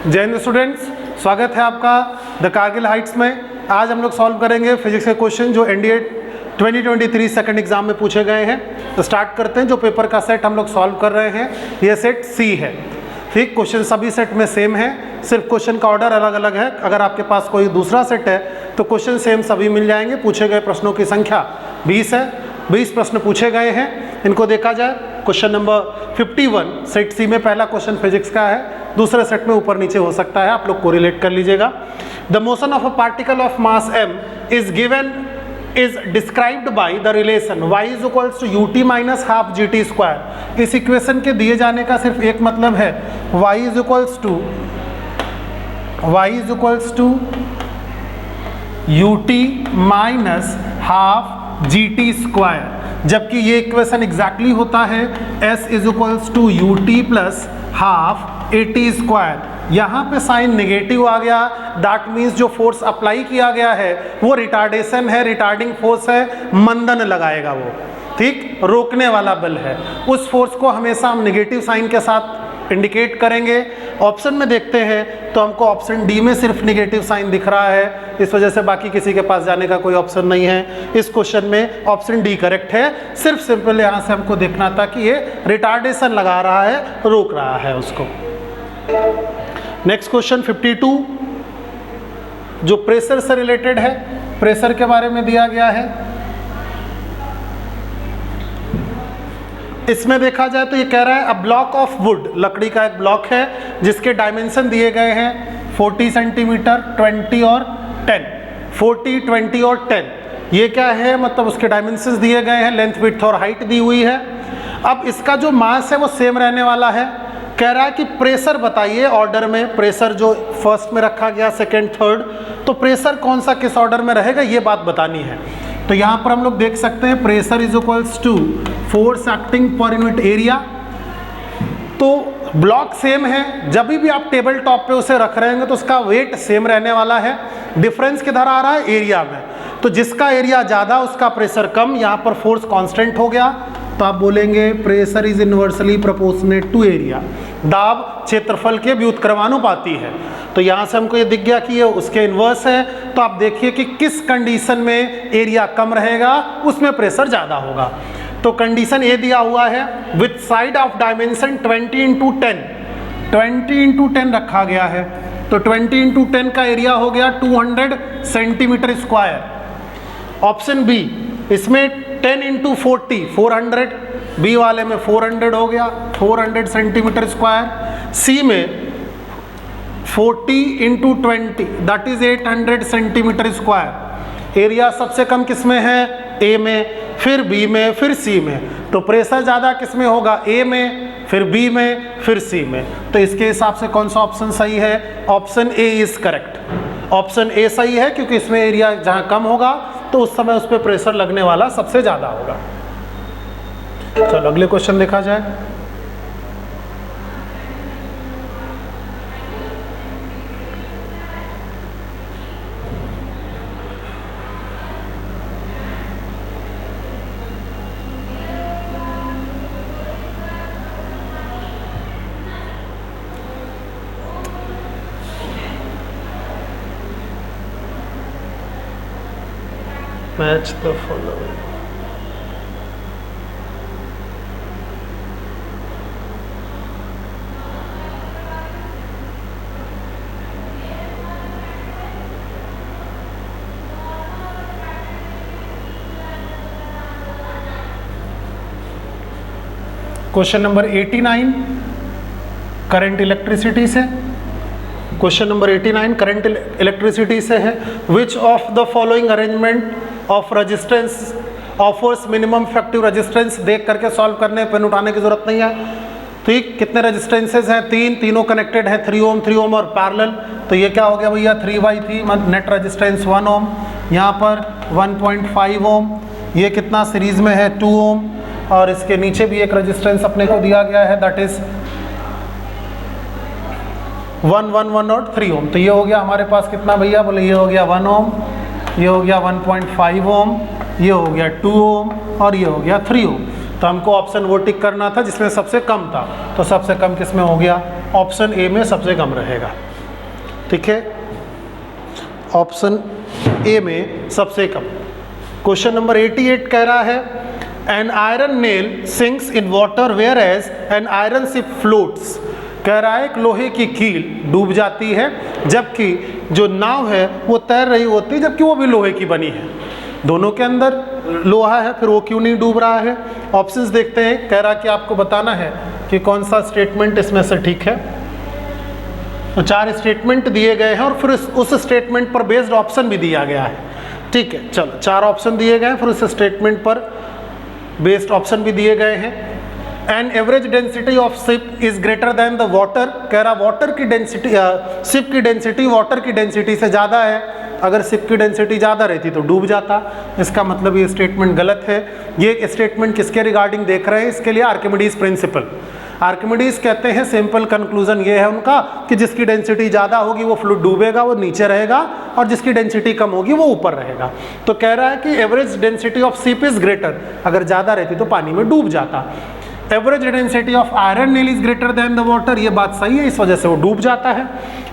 जय हिंद स्टूडेंट्स, स्वागत है आपका द कारगिल हाइट्स में। आज हम लोग सॉल्व करेंगे फिजिक्स के क्वेश्चन जो एनडीए 2023 सेकंड एग्जाम में पूछे गए हैं। तो स्टार्ट करते हैं। जो पेपर का सेट हम लोग सॉल्व कर रहे हैं ये सेट सी है। ठीक, क्वेश्चन सभी सेट में सेम है, सिर्फ क्वेश्चन का ऑर्डर अलग अलग है। अगर आपके पास कोई दूसरा सेट है तो क्वेश्चन सेम सभी मिल जाएंगे। पूछे गए प्रश्नों की संख्या 20 है, 20 प्रश्न पूछे गए हैं। इनको देखा जाए, क्वेश्चन नंबर 51 सेट सी में पहला क्वेश्चन फिजिक्स का है, दूसरे सेट में ऊपर नीचे हो सकता है, आप लोग कोरिलेट कर लीजिएगा। The motion of a particle of mass m is given is described by the relation y is equals to ut minus half gt square। इस इक्वेशन के दिए जाने का सिर्फ एक मतलब है, y is equals to ut minus half gt square। जबकि ये इक्वेशन एग्जैक्टली होता है s is equals to ut plus half at square. यहाँ पे साइन नेगेटिव आ गया, दैट मीन्स जो फोर्स अप्लाई किया गया है वो रिटार्डेशन है, रिटार्डिंग फोर्स है, मंदन लगाएगा वो। ठीक, रोकने वाला बल है। उस फोर्स को हमेशा हम नेगेटिव साइन के साथ इंडिकेट करेंगे। ऑप्शन में देखते हैं तो हमको ऑप्शन डी में सिर्फ नेगेटिव साइन दिख रहा है, इस वजह से बाकी किसी के पास जाने का कोई ऑप्शन नहीं है। इस क्वेश्चन में ऑप्शन डी करेक्ट है। सिर्फ सिंपल यहाँ से हमको देखना था कि ये रिटार्डेशन लगा रहा है, रोक रहा है उसको। नेक्स्ट क्वेश्चन 52 जो प्रेशर से रिलेटेड है, प्रेशर के बारे में दिया गया है। इसमें देखा जाए तो ये कह रहा है अ ब्लॉक ऑफ वुड, लकड़ी का एक ब्लॉक है जिसके डायमेंशन दिए गए हैं 40 सेंटीमीटर, 20 और 10। 40, 20 और 10 ये क्या है, मतलब उसके डायमेंशंस दिए गए हैं, लेंथ, विड्थ और हाइट दी हुई है। अब इसका जो मास है वो सेम रहने वाला है। कह रहा है कि प्रेशर बताइए ऑर्डर में, प्रेशर जो फर्स्ट में रखा गया, सेकंड, थर्ड, तो प्रेशर कौन सा किस ऑर्डर में रहेगा ये बात बतानी है। तो यहाँ पर हम लोग देख सकते हैं pressure is equals to force acting per unit area. तो ब्लॉक सेम है, जब भी आप टेबल टॉप पे उसे रख रहे हैं तो उसका वेट सेम रहने वाला है। डिफरेंस किधर आ रहा है, एरिया में। तो जिसका एरिया ज़्यादा उसका प्रेशर कम, यहाँ पर फोर्स कांस्टेंट हो गया तो आप बोलेंगे pressure is inversely proportionate to area. दाब क्षेत्रफल के व्युत्क्रमानुपाती है। तो यहाँ से हमको ये दिख गया कि ये उसके इन्वर्स है। तो आप देखिए कि किस कंडीशन में एरिया कम रहेगा उसमें प्रेशर ज़्यादा होगा। तो कंडीशन ये दिया हुआ है with side of dimension 20 into 10, 20 into 10 रखा गया है। तो 20 इंटू 10 का एरिया हो गया 200 सेंटीमीटर स्क्वायर। ऑप्शन बी, इसमें 10 इंटू 40, 400, बी वाले में 400 हो गया, 400 सेंटीमीटर स्क्वायर। सी में 40 into 20 that is 800 centimetre square. Area सबसे कम किस में है, ए में, फिर बी में, फिर सी में। तो प्रेशर ज़्यादा किस में होगा, ए में, फिर बी में, फिर सी में। तो इसके हिसाब से कौन सा ऑप्शन सही है, option A is correct. Option A सही है क्योंकि इसमें एरिया जहाँ कम होगा तो उस समय उस पर प्रेशर लगने वाला सबसे ज़्यादा होगा। चलो अगले क्वेश्चन देखा जाए। Match the following. Question number 89 current electricity से। क्वेश्चन नंबर 89 करंट इलेक्ट्रिसिटी से है। Which of the following arrangement of resistance offers minimum effective resistance, देख करके सॉल्व करने, पेन उठाने की जरूरत नहीं है। ठीक, कितने रेजिस्टेंसेज हैं, तीनों कनेक्टेड हैं, 3 ओम, 3 ओम और पैरेलल। तो ये क्या हो गया भैया, 3/3 नेट रेजिस्टेंस 1 ओम, यहाँ पर 1.5 ओम, ये कितना सीरीज में है 2 ओम, और इसके नीचे भी एक रेजिस्टेंस अपने को दिया गया है दैट इज 1, 1, 1 और 3 ओम। तो ये हो गया हमारे पास कितना भैया, बोले ये हो गया 1 ओम, ये हो गया 1.5 ओम, ये हो गया 2 ओम और ये हो गया 3 ओम। तो हमको ऑप्शन वो टिक करना था जिसमें सबसे कम था, तो सबसे कम किस में हो गया, ऑप्शन ए में सबसे कम रहेगा। ठीक है, ऑप्शन ए में सबसे कम। क्वेश्चन नंबर 88 कह रहा है an iron nail sinks in water whereas an iron ship floats. कह रहा है एक लोहे की कील डूब जाती है जबकि जो नाव है वो तैर रही होती है, जबकि वो भी लोहे की बनी है। दोनों के अंदर लोहा है, फिर वो क्यों नहीं डूब रहा है? ऑप्शंस देखते हैं। कह रहा कि आपको बताना है कि कौन सा स्टेटमेंट इसमें से ठीक है। तो 4 स्टेटमेंट दिए गए हैं और फिर उस स्टेटमेंट पर बेस्ड ऑप्शन भी दिया गया है। ठीक है, चलो 4 ऑप्शन दिए गए हैं, फिर उस स्टेटमेंट पर बेस्ड ऑप्शन भी दिए गए हैं। An average density of ship is greater than the water. कह रहा वाटर की डेंसिटी, शिप की डेंसिटी वाटर की डेंसिटी से ज़्यादा है। अगर शिप की डेंसिटी ज़्यादा रहती तो डूब जाता। इसका मतलब ये स्टेटमेंट गलत है। ये स्टेटमेंट किसके रिगार्डिंग देख रहे हैं? इसके लिए आर्किमिडीज प्रिंसिपल। आर्किमिडीज कहते हैं सिंपल कंक्लूजन ये है उनका कि जिसकी डेंसिटी ज़्यादा होगी वो फ्लूइड डूबेगा, वो नीचे रहेगा, और जिसकी डेंसिटी कम होगी वो ऊपर रहेगा। तो कह रहा है कि average density of ship is greater, अगर ज़्यादा रहती तो पानी में डूब जाता। Average density of iron nail is greater than the water, ये बात सही है, इस वजह से वो डूब जाता है।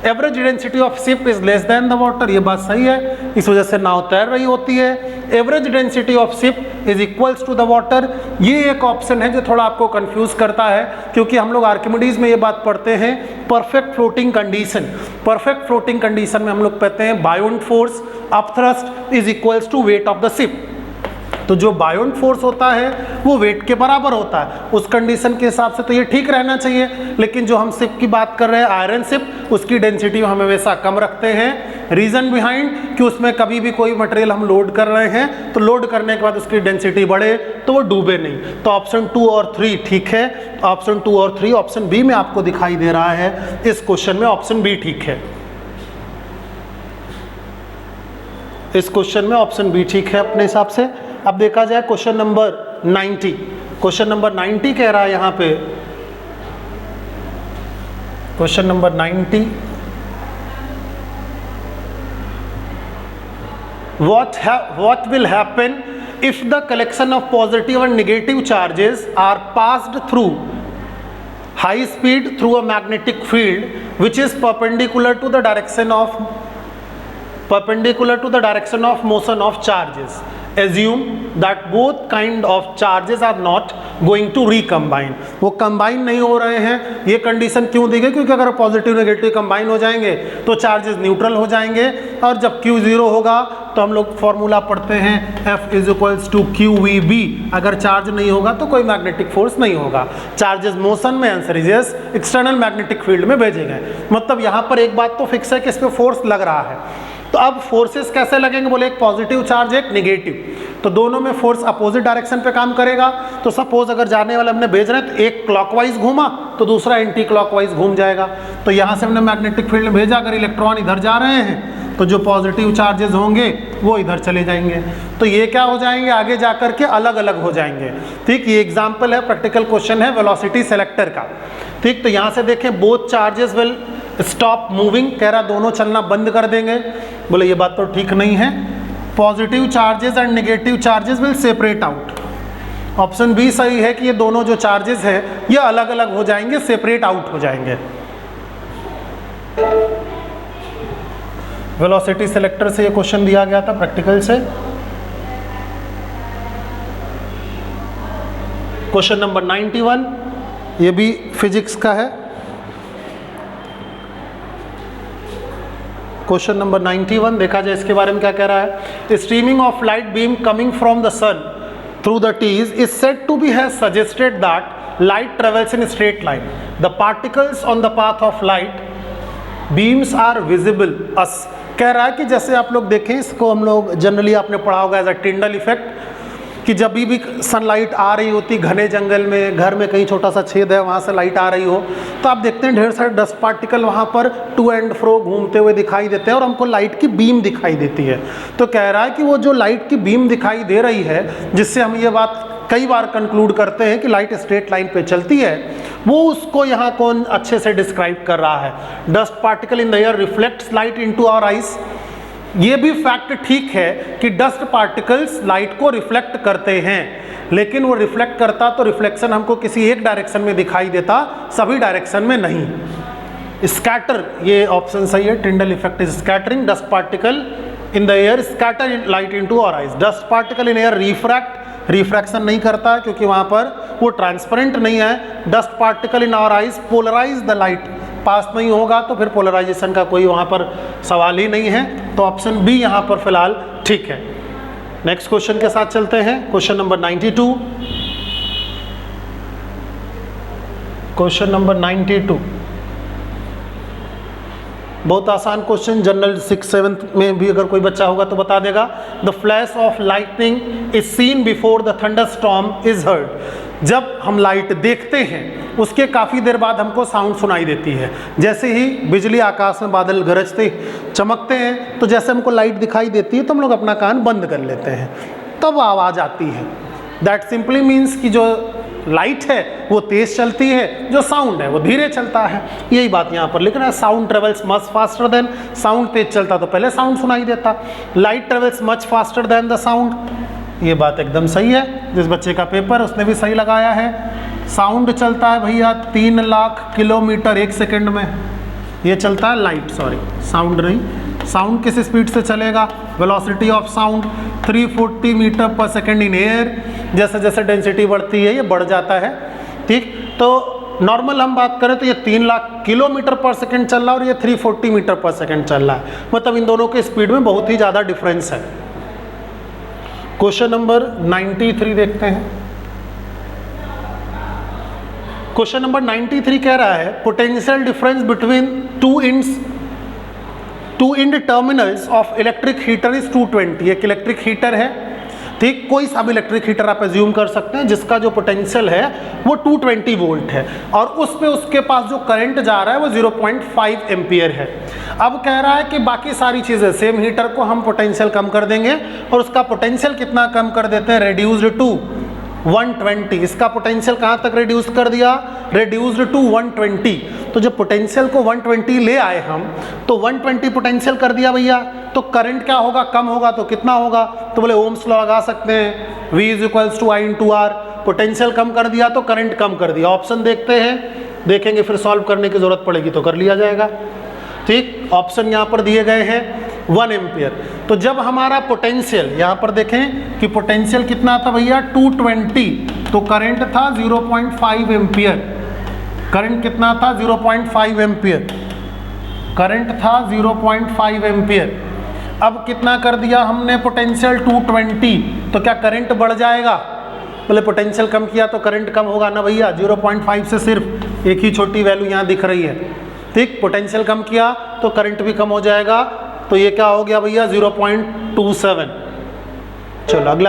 Average density of ship is less than the water, ये बात सही है, इस वजह से नाव तैर रही होती है। Average density of ship is equals to the water, ये एक ऑप्शन है जो थोड़ा आपको कंफ्यूज करता है, क्योंकि हम लोग आर्किमिडीज में ये बात पढ़ते हैं perfect floating condition. Perfect floating condition में हम लोग कहते हैं buoyant force upthrust is equals to weight of the ship. तो जो बायोंट फोर्स होता है वो वेट के बराबर होता है। उस कंडीशन के हिसाब से तो ये ठीक रहना चाहिए, लेकिन जो हम शिप की बात कर रहे हैं आयरन शिप, उसकी डेंसिटी हम हमेशा कम रखते हैं। रीजन बिहाइंड कि उसमें कभी भी कोई मटेरियल हम लोड कर रहे हैं तो लोड करने के बाद उसकी डेंसिटी बढ़े तो वो डूबे नहीं। तो ऑप्शन 2 और 3 ठीक है। ऑप्शन 2 और 3 ऑप्शन बी में आपको दिखाई दे रहा है इस क्वेश्चन में, ऑप्शन बी ठीक है। इस क्वेश्चन में ऑप्शन बी ठीक है अपने हिसाब से। अब देखा जाए क्वेश्चन नंबर 90। क्वेश्चन नंबर 90 कह रहा है यहां पे, question number 90, what will happen if the collection of positive and negative charges are passed through high speed through a magnetic field which is perpendicular to the direction of motion of charges? Assume that both kind of charges are not going to recombine. वो combine नहीं हो रहे हैं। ये condition क्यों दी गई? क्योंकि अगर पॉजिटिव नेगेटिव कंबाइन हो जाएंगे तो चार्जेस न्यूट्रल हो जाएंगे, और जब Q 0 होगा तो हम लोग फॉर्मूला पढ़ते हैं F is equals to QVB। अगर चार्ज नहीं होगा तो कोई मैग्नेटिक फोर्स नहीं होगा। चार्जेस मोशन में, answer is yes, external magnetic field में भेजे गए। मतलब यहाँ पर एक बात तो फिक्स है कि इस पर फोर्स लग रहा है। तो अब फोर्सेस कैसे लगेंगे? बोले एक पॉजिटिव चार्ज एक नेगेटिव, तो दोनों में फोर्स अपोजिट डायरेक्शन पे काम करेगा। तो सपोज अगर जाने वाला हमने भेज रहे हैं तो एक क्लॉकवाइज घूमा तो दूसरा एंटी क्लॉकवाइज घूम जाएगा। तो यहाँ से हमने मैग्नेटिक फील्ड में भेजा, अगर इलेक्ट्रॉन इधर जा रहे हैं तो जो पॉजिटिव चार्जेस होंगे वो इधर चले जाएंगे। तो ये क्या हो जाएंगे? आगे जाकर के अलग अलग हो जाएंगे। ठीक, ये एग्जाम्पल है, प्रैक्टिकल क्वेश्चन है वेलोसिटी सेलेक्टर का। ठीक, तो यहाँ से देखें both charges will stop moving, कह रहा दोनों चलना बंद कर देंगे। बोले ये बात तो ठीक नहीं है। Positive charges and negative charges will separate out. Option B सही है कि ये दोनों जो चार्जेस हैं ये अलग अलग हो जाएंगे, सेपरेट आउट हो जाएंगे। वेलोसिटी सेलेक्टर से ये क्वेश्चन दिया गया था प्रैक्टिकल से। क्वेश्चन नंबर 91, ये भी फिजिक्स का है। क्वेश्चन नंबर 91 देखा जाए इसके बारे में क्या कह रहा है। Streaming of light beam coming from the sun through the trees is said to be has suggested that light travels in straight line. The particles on the path of light beams are visible us. कह रहा है कि जैसे आप लोग देखें, इसको हम लोग जनरली आपने पढ़ा होगा एज अ टिंडल इफेक्ट, कि जब भी सनलाइट आ रही होती घने जंगल में, घर में कहीं छोटा सा छेद है वहाँ से लाइट आ रही हो, तो आप देखते हैं ढेर सारे डस्ट पार्टिकल वहाँ पर टू एंड फ्रो घूमते हुए दिखाई देते हैं और हमको लाइट की बीम दिखाई देती है। तो कह रहा है कि वो जो लाइट की बीम दिखाई दे रही है, जिससे हम ये बात कई बार कंक्लूड करते हैं कि लाइट स्ट्रेट लाइन पे चलती है, वो उसको यहाँ कौन अच्छे से डिस्क्राइब कर रहा है। Dust particle in the air reflects light into our eyes. ये भी फैक्ट ठीक है कि डस्ट पार्टिकल्स लाइट को रिफ्लेक्ट करते हैं, लेकिन वो रिफ्लेक्ट करता तो रिफ्लेक्शन हमको किसी एक डायरेक्शन में दिखाई देता, सभी डायरेक्शन में नहीं। स्कैटर, ये ऑप्शन सही है, Tyndall effect is scattering dust particle in the air, scatter light into our eyes. Dust particle in air refract, refraction नहीं करता है क्योंकि वहाँ पर वो ट्रांसपेरेंट नहीं है। Dust particle in our eyes polarise the light, pass नहीं होगा तो फिर पोलराइजेशन का कोई वहाँ पर सवाल ही नहीं है, तो ऑप्शन बी यहाँ पर फिलहाल ठीक है। नेक्स्ट क्वेश्चन के साथ चलते हैं, क्वेश्चन नंबर 92। क्वेश्चन नंबर 92 बहुत आसान क्वेश्चन, जनरल 6-7 में भी अगर कोई बच्चा होगा तो बता देगा। The flash of lightning is seen before the thunderstorm is heard. जब हम लाइट देखते हैं उसके काफ़ी देर बाद हमको साउंड सुनाई देती है। जैसे ही बिजली आकाश में बादल गरजते चमकते हैं तो जैसे हमको लाइट दिखाई देती है तो हम लोग अपना कान बंद कर लेते हैं, तब आवाज़ आती है। दैट सिंपली मीन्स कि जो लाइट है वो तेज चलती है, जो साउंड है वो धीरे चलता है। यही बात यहाँ पर लिखना है, sound travels much faster than, sound तेज चलता तो पहले साउंड सुनाई देता, light travels much faster than the sound. ये बात एकदम सही है, जिस बच्चे का पेपर उसने भी सही लगाया है। साउंड चलता है भैया 3 लाख किलोमीटर 1 सेकेंड में, ये चलता है लाइट, सॉरी साउंड नहीं। साउंड किस स्पीड से चलेगा, वेलोसिटी ऑफ साउंड 340 मीटर पर सेकेंड इन एयर। जैसे जैसे डेंसिटी बढ़ती है ये बढ़ जाता है, ठीक। तो नॉर्मल हम बात करें तो ये 3 लाख किलोमीटर पर सेकेंड चल रहा है और ये 340 मीटर पर सेकेंड चल रहा है, मतलब इन दोनों के स्पीड में बहुत ही ज़्यादा डिफरेंस है। क्वेश्चन नंबर 93 देखते हैं। क्वेश्चन नंबर 93 कह रहा है potential difference between two end terminals of electric heater is 220। एक इलेक्ट्रिक हीटर है, ठीक, कोई सा भी इलेक्ट्रिक हीटर आप एज्यूम कर सकते हैं जिसका जो पोटेंशियल है वो 220 वोल्ट है और उस पे उसके पास जो करंट जा रहा है वो 0.5 एम्पियर है। अब कह रहा है कि बाकी सारी चीज़ें सेम हीटर को हम पोटेंशियल कम कर देंगे और उसका पोटेंशियल कितना कम कर देते हैं, रेड्यूस्ड टू 120। इसका पोटेंशियल कहाँ तक रिड्यूस कर दिया, रिड्यूस्ड टू 120। तो जब पोटेंशियल को 120 ले आए हम तो 120 पोटेंशियल कर दिया भैया, तो करंट क्या होगा, कम होगा तो कितना होगा, तो बोले ओम्स लॉ लगा सकते हैं, V = I × R। पोटेंशियल कम कर दिया तो करंट कम कर दिया। ऑप्शन देखते हैं, देखेंगे फिर सॉल्व करने की जरूरत पड़ेगी तो कर लिया जाएगा, ठीक। ऑप्शन यहाँ पर दिए गए हैं 1 एम्पियर। तो जब हमारा पोटेंशियल यहाँ पर देखें कि पोटेंशियल कितना था भैया 220, तो करंट था 0.5 एम्पियर। करंट कितना था 0.5 एम्पियर, करंट था 0.5 एम्पियर। अब कितना कर दिया हमने पोटेंशियल 220, तो क्या करंट बढ़ जाएगा, बोले पोटेंशियल कम किया तो करंट कम होगा ना भैया। 0.5 से सिर्फ एक ही छोटी वैल्यू यहाँ दिख रही है, ठीक। पोटेंशियल कम किया तो करंट भी कम हो जाएगा, तो ये क्या हो गया भैया 0.27। चलो अगला